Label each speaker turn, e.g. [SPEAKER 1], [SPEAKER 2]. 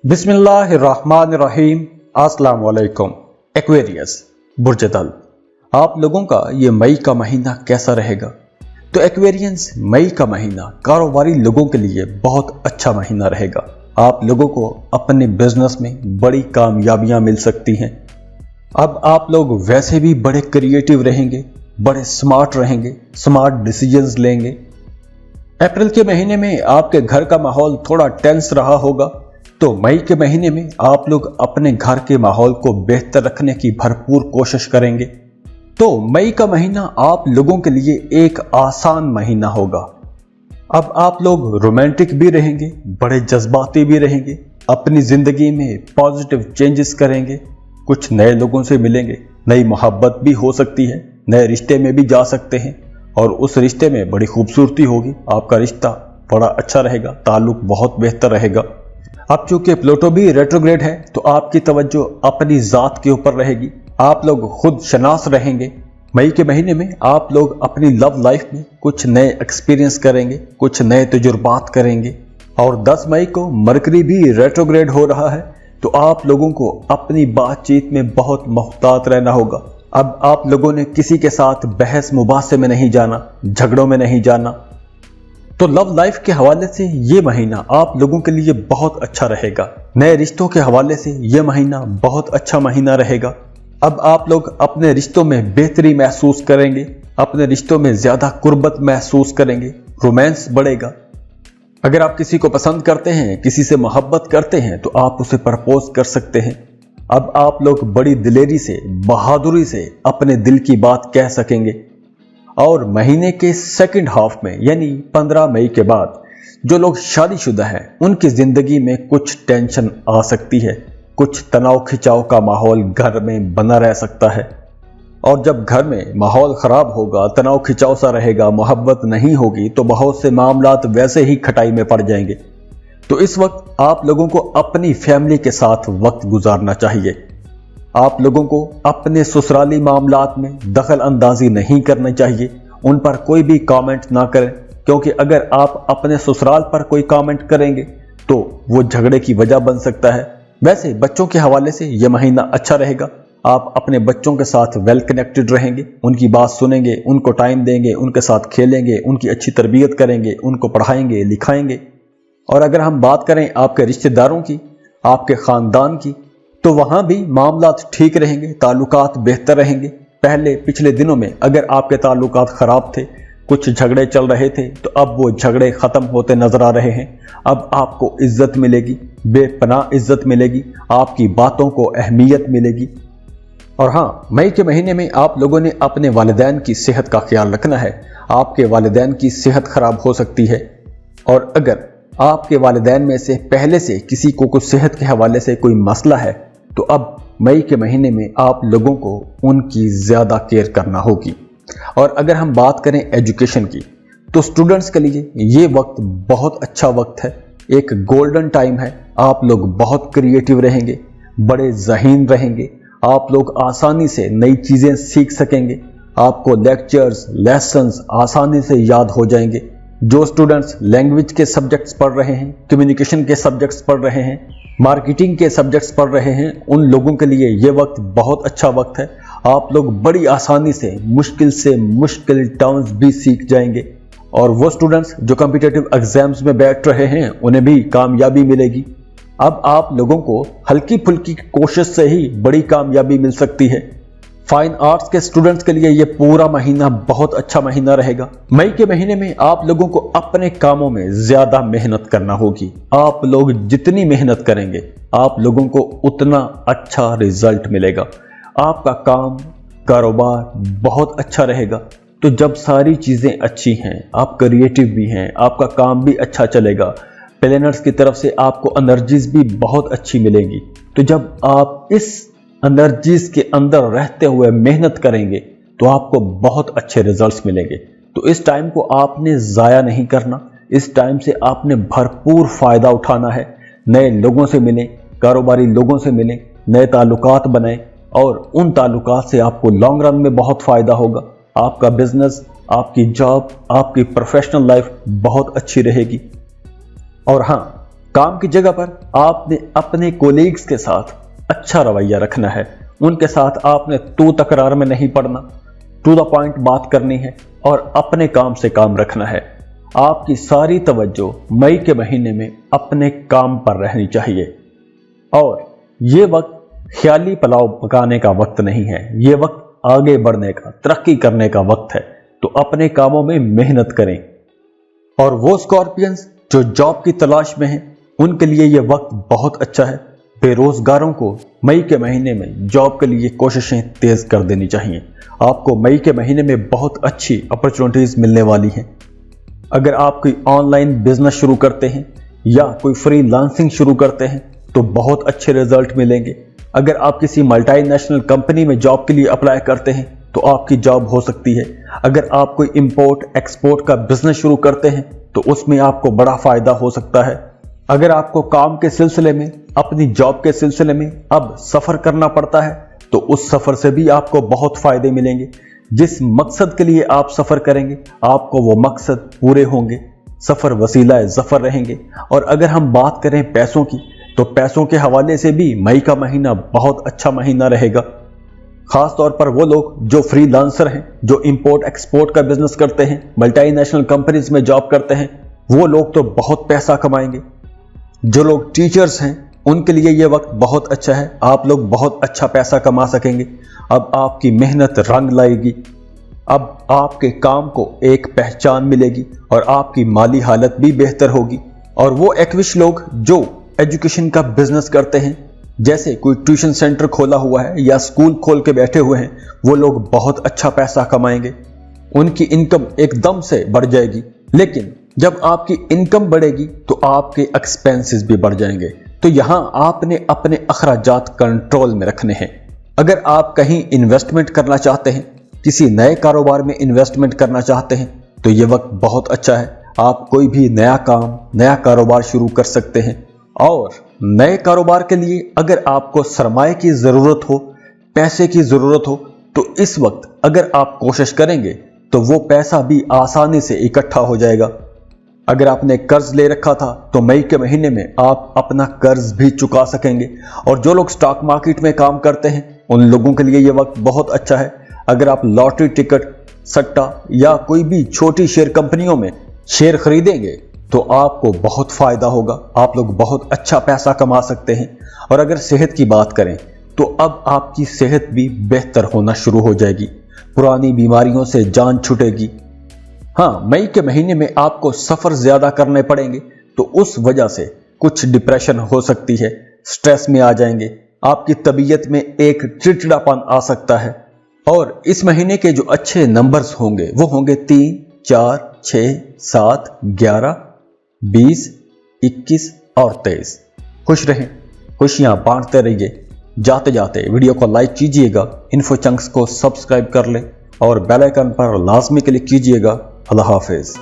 [SPEAKER 1] बिस्मिल्लाहिर्रहमानिर्रहीम। अस्सलाम वालेकुम। एक्वेरियस बुर्जदल, आप लोगों का ये मई का महीना कैसा रहेगा? तो एक्वेरियंस, मई का महीना कारोबारी लोगों के लिए बहुत अच्छा महीना रहेगा। आप लोगों को अपने बिजनेस में बड़ी कामयाबियां मिल सकती हैं। अब आप लोग वैसे भी बड़े क्रिएटिव रहेंगे, बड़े स्मार्ट रहेंगे, स्मार्ट डिसीजंस लेंगे। अप्रैल के महीने में आपके घर का माहौल थोड़ा टेंस रहा होगा, तो मई के महीने में आप लोग अपने घर के माहौल को बेहतर रखने की भरपूर कोशिश करेंगे। तो मई का महीना आप लोगों के लिए एक आसान महीना होगा। अब आप लोग रोमांटिक भी रहेंगे, बड़े जज्बाती भी रहेंगे, अपनी जिंदगी में पॉजिटिव चेंजेस करेंगे, कुछ नए लोगों से मिलेंगे, नई मोहब्बत भी हो सकती है, नए रिश्ते में भी जा सकते हैं और उस रिश्ते में बड़ी खूबसूरती होगी। आपका रिश्ता बड़ा अच्छा रहेगा, ताल्लुक बहुत बेहतर रहेगा। अब चूंकि प्लूटो भी रेट्रोग्रेड है, तो आपकी तवज्जो अपनी जात के ऊपर रहेगी। आप लोग खुद शनास रहेंगे। मई के महीने में आप लोग अपनी लव लाइफ में कुछ नए एक्सपीरियंस करेंगे, कुछ नए तजुर्बात करेंगे। और 10 मई को मरकरी भी रेट्रोग्रेड हो रहा है, तो आप लोगों को अपनी बातचीत में बहुत मुहतात रहना होगा। अब आप लोगों ने किसी के साथ बहस मुबासे में नहीं जाना, झगड़ों में नहीं जाना। तो लव लाइफ के हवाले से ये महीना आप लोगों के लिए बहुत अच्छा रहेगा। नए रिश्तों के हवाले से ये महीना बहुत अच्छा महीना रहेगा। अब आप लोग अपने रिश्तों में बेहतरी महसूस करेंगे, अपने रिश्तों में ज्यादा कुर्बत महसूस करेंगे, रोमांस बढ़ेगा। अगर आप किसी को पसंद करते हैं, किसी से मोहब्बत करते हैं, तो आप उसे प्रपोज कर सकते हैं। अब आप लोग बड़ी दिलेरी से, बहादुरी से अपने दिल की बात कह सकेंगे। और महीने के सेकंड हाफ में यानी 15 मई के बाद जो लोग शादीशुदा हैं, उनकी जिंदगी में कुछ टेंशन आ सकती है, कुछ तनाव खिंचाव का माहौल घर में बना रह सकता है। और जब घर में माहौल खराब होगा, तनाव खिंचाव सा रहेगा, मोहब्बत नहीं होगी, तो बहुत से मामलात वैसे ही खटाई में पड़ जाएंगे। तो इस वक्त आप लोगों को अपनी फैमिली के साथ वक्त गुजारना चाहिए। आप लोगों को अपने ससुराली मामलात में दखल अंदाजी नहीं करनी चाहिए। उन पर कोई भी कमेंट ना करें, क्योंकि अगर आप अपने ससुराल पर कोई कमेंट करेंगे तो वो झगड़े की वजह बन सकता है। वैसे बच्चों के हवाले से यह महीना अच्छा रहेगा। आप अपने बच्चों के साथ वेल कनेक्टेड रहेंगे, उनकी बात सुनेंगे, उनको टाइम देंगे, उनके साथ खेलेंगे, उनकी अच्छी तरबियत करेंगे, उनको पढ़ाएंगे, लिखाएंगे। और अगर हम बात करें आपके रिश्तेदारों की, आपके खानदान की, तो वहां भी मामलात ठीक रहेंगे, ताल्लुकात बेहतर रहेंगे। पिछले दिनों में अगर आपके ताल्लुकात खराब थे, कुछ झगड़े चल रहे थे, तो अब वो झगड़े खत्म होते नजर आ रहे हैं। अब आपको इज्जत मिलेगी, बेपनाह इज्जत मिलेगी, आपकी बातों को अहमियत मिलेगी। और हाँ, मई के महीने में आप लोगों ने अपने वालिदैन की सेहत का ख्याल रखना है। आपके वालिदैन की सेहत खराब हो सकती है, और अगर आपके वालिदैन में से पहले से किसी को कुछ सेहत के हवाले से कोई मसला है, तो अब मई के महीने में आप लोगों को उनकी ज्यादा केयर करना होगी। और अगर हम बात करें एजुकेशन की, तो स्टूडेंट्स के लिए ये वक्त बहुत अच्छा वक्त है, एक गोल्डन टाइम है। आप लोग बहुत क्रिएटिव रहेंगे, बड़े ज़हीन रहेंगे, आप लोग आसानी से नई चीजें सीख सकेंगे। आपको लेक्चर्स, लेसन्स आसानी से याद हो जाएंगे। जो स्टूडेंट्स लैंग्वेज के सब्जेक्ट्स पढ़ रहे हैं, कम्युनिकेशन के सब्जेक्ट्स पढ़ रहे हैं, मार्केटिंग के सब्जेक्ट्स पढ़ रहे हैं, उन लोगों के लिए ये वक्त बहुत अच्छा वक्त है। आप लोग बड़ी आसानी से मुश्किल टर्म्स भी सीख जाएंगे। और वो स्टूडेंट्स जो कॉम्पिटिटिव एग्जाम्स में बैठ रहे हैं, उन्हें भी कामयाबी मिलेगी। अब आप लोगों को हल्की फुल्की कोशिश से ही बड़ी कामयाबी मिल सकती है। फाइन आर्ट्स के स्टूडेंट्स के लिए यह पूरा महीना बहुत अच्छा महीना रहेगा। मई के महीने में आप लोगों को अपने कामों में ज्यादा मेहनत करना होगी। आप लोग जितनी मेहनत करेंगे, आप लोगों को उतना अच्छा रिजल्ट मिलेगा। आपका काम, कारोबार बहुत अच्छा रहेगा। तो जब सारी चीजें अच्छी हैं, आप क्रिएटिव भी हैं, आपका काम भी अच्छा चलेगा, प्लेनर्स की तरफ से आपको एनर्जीज भी बहुत अच्छी मिलेंगी। तो जब आप इस एनर्जीज के अंदर रहते हुए मेहनत करेंगे, तो आपको बहुत अच्छे रिजल्ट्स मिलेंगे। तो इस टाइम को आपने ज़ाया नहीं करना, इस टाइम से आपने भरपूर फ़ायदा उठाना है। नए लोगों से मिलें, कारोबारी लोगों से मिलें, नए ताल्लुकात बनाएं, और उन ताल्लुकात से आपको लॉन्ग रन में बहुत फ़ायदा होगा। आपका बिजनेस, आपकी जॉब, आपकी प्रोफेशनल लाइफ बहुत अच्छी रहेगी। और हाँ, काम की जगह पर आपने अपने कोलीग्स के साथ अच्छा रवैया रखना है। उनके साथ आपने तू तकरार में नहीं पड़ना, टू द पॉइंट बात करनी है और अपने काम से काम रखना है। आपकी सारी तवज्जो मई के महीने में अपने काम पर रहनी चाहिए। और ये वक्त ख्याली पुलाव पकाने का वक्त नहीं है, ये वक्त आगे बढ़ने का, तरक्की करने का वक्त है। तो अपने कामों में मेहनत करें। और वो स्कॉर्पियंस जो जॉब की तलाश में हैं, उनके लिए ये वक्त बहुत अच्छा है। बेरोजगारों को मई के महीने में जॉब के लिए कोशिशें तेज कर देनी चाहिए। आपको मई के महीने में बहुत अच्छी अपॉर्चुनिटीज मिलने वाली हैं। अगर आप कोई ऑनलाइन बिजनेस शुरू करते हैं या कोई फ्रीलांसिंग शुरू करते हैं तो बहुत अच्छे रिजल्ट मिलेंगे। अगर आप किसी मल्टीनेशनल कंपनी में जॉब के लिए अप्लाई करते हैं तो आपकी जॉब हो सकती है। अगर आप कोई इंपोर्ट एक्सपोर्ट का बिजनेस शुरू करते हैं तो उसमें आपको बड़ा फायदा हो सकता है। अगर आपको काम के सिलसिले में, अपनी जॉब के सिलसिले में अब सफर करना पड़ता है तो उस सफर से भी आपको बहुत फायदे मिलेंगे। जिस मकसद के लिए आप सफर करेंगे आपको वो मकसद पूरे होंगे। सफर वसीला ज़फर रहेंगे। और अगर हम बात करें पैसों की तो पैसों के हवाले से भी मई का महीना बहुत अच्छा महीना रहेगा। खास तौर पर वो लोग जो फ्रीलांसर हैं, जो इंपोर्ट एक्सपोर्ट का बिजनेस करते हैं, मल्टीनेशनल कंपनीज में जॉब करते हैं, वो लोग तो बहुत पैसा कमाएंगे। जो लोग टीचर्स हैं उनके लिए ये वक्त बहुत अच्छा है। आप लोग बहुत अच्छा पैसा कमा सकेंगे। अब आपकी मेहनत रंग लाएगी। अब आपके काम को एक पहचान मिलेगी और आपकी माली हालत भी बेहतर होगी। और वो एक्विश लोग जो एजुकेशन का बिजनेस करते हैं, जैसे कोई ट्यूशन सेंटर खोला हुआ है या स्कूल खोल के बैठे हुए हैं, वो लोग बहुत अच्छा पैसा कमाएंगे। उनकी इनकम एकदम से बढ़ जाएगी। लेकिन जब आपकी इनकम बढ़ेगी तो आपके एक्सपेंसेस भी बढ़ जाएंगे। तो यहां आपने अपने अखराजात कंट्रोल में रखने हैं। अगर आप कहीं इन्वेस्टमेंट करना चाहते हैं, किसी नए कारोबार में इन्वेस्टमेंट करना चाहते हैं तो ये वक्त बहुत अच्छा है। आप कोई भी नया काम, नया कारोबार शुरू कर सकते हैं। और नए कारोबार के लिए अगर आपको सरमाए की जरूरत हो, पैसे की जरूरत हो, तो इस वक्त अगर आप कोशिश करेंगे तो वो पैसा भी आसानी से इकट्ठा हो जाएगा। अगर आपने कर्ज ले रखा था तो मई के महीने में आप अपना कर्ज भी चुका सकेंगे। और जो लोग स्टॉक मार्केट में काम करते हैं उन लोगों के लिए ये वक्त बहुत अच्छा है। अगर आप लॉटरी टिकट, सट्टा या कोई भी छोटी शेयर कंपनियों में शेयर खरीदेंगे तो आपको बहुत फायदा होगा। आप लोग बहुत अच्छा पैसा कमा सकते हैं। और अगर सेहत की बात करें तो अब आपकी सेहत भी बेहतर होना शुरू हो जाएगी। पुरानी बीमारियों से जान छूटेगी। हाँ, मई के महीने में आपको सफर ज्यादा करने पड़ेंगे तो उस वजह से कुछ डिप्रेशन हो सकती है, स्ट्रेस में आ जाएंगे। आपकी तबीयत में एक चिड़चिड़ापन आ सकता है। और इस महीने के जो अच्छे नंबर्स होंगे वो होंगे 3, 4, 6, 7, 11, 20, 21 और 23। खुश रहें, खुशियां बांटते रहिए। जाते जाते वीडियो को लाइक कीजिएगा, इन्फो चंक्स को सब्सक्राइब कर लें और बेल आइकन पर लाजमी क्लिक कीजिएगा। अल्लाह हाफिज।